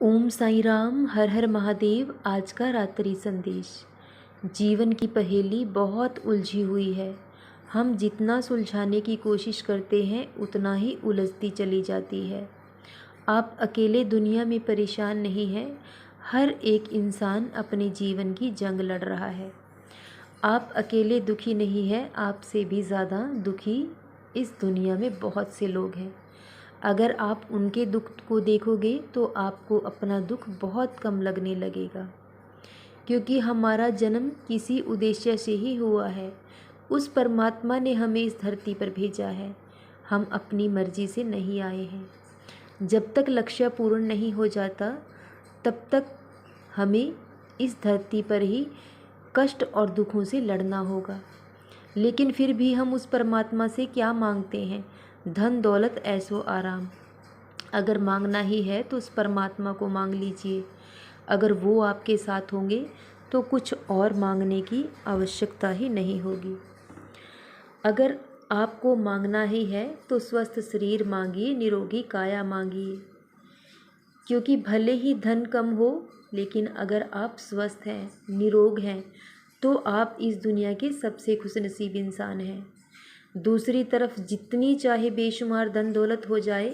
ओम साईं राम, हर हर महादेव। आज का रात्रि संदेश। जीवन की पहेली बहुत उलझी हुई है। हम जितना सुलझाने की कोशिश करते हैं उतना ही उलझती चली जाती है। आप अकेले दुनिया में परेशान नहीं हैं। हर एक इंसान अपने जीवन की जंग लड़ रहा है। आप अकेले दुखी नहीं हैं, आपसे भी ज़्यादा दुखी इस दुनिया में बहुत से लोग हैं। अगर आप उनके दुख को देखोगे तो आपको अपना दुख बहुत कम लगने लगेगा, क्योंकि हमारा जन्म किसी उद्देश्य से ही हुआ है। उस परमात्मा ने हमें इस धरती पर भेजा है। हम अपनी मर्जी से नहीं आए हैं। जब तक लक्ष्य पूर्ण नहीं हो जाता तब तक हमें इस धरती पर ही कष्ट और दुखों से लड़ना होगा। लेकिन फिर भी हम उस परमात्मा से क्या मांगते हैं? धन दौलत ऐशो आराम। अगर मांगना ही है तो उस परमात्मा को मांग लीजिए। अगर वो आपके साथ होंगे तो कुछ और मांगने की आवश्यकता ही नहीं होगी। अगर आपको मांगना ही है तो स्वस्थ शरीर मांगिए, निरोगी काया मांगिए। क्योंकि भले ही धन कम हो, लेकिन अगर आप स्वस्थ हैं, निरोग हैं, तो आप इस दुनिया के सबसे खुशनसीब इंसान हैं। दूसरी तरफ जितनी चाहे बेशुमार धन दौलत हो जाए,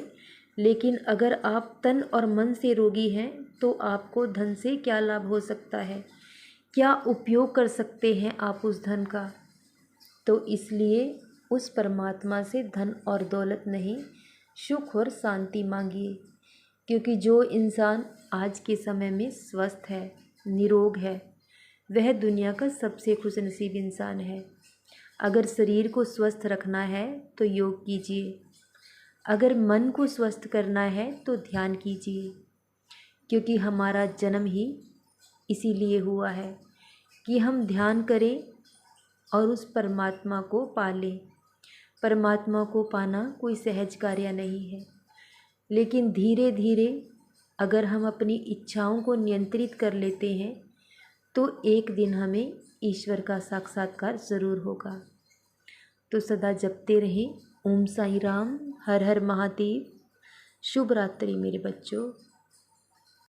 लेकिन अगर आप तन और मन से रोगी हैं तो आपको धन से क्या लाभ हो सकता है? क्या उपयोग कर सकते हैं आप उस धन का? तो इसलिए उस परमात्मा से धन और दौलत नहीं, सुख और शांति मांगिए। क्योंकि जो इंसान आज के समय में स्वस्थ है, निरोग है, वह दुनिया का सबसे खुशनसीब इंसान है। अगर शरीर को स्वस्थ रखना है तो योग कीजिए। अगर मन को स्वस्थ करना है तो ध्यान कीजिए। क्योंकि हमारा जन्म ही इसीलिए हुआ है कि हम ध्यान करें और उस परमात्मा को पालें। परमात्मा को पाना कोई सहज कार्य नहीं है, लेकिन धीरे धीरे अगर हम अपनी इच्छाओं को नियंत्रित कर लेते हैं तो एक दिन हमें ईश्वर का साक्षात्कार ज़रूर होगा। तो सदा जपते रहें ओम साईं राम, हर हर महादेव। शुभ रात्रि मेरे बच्चों।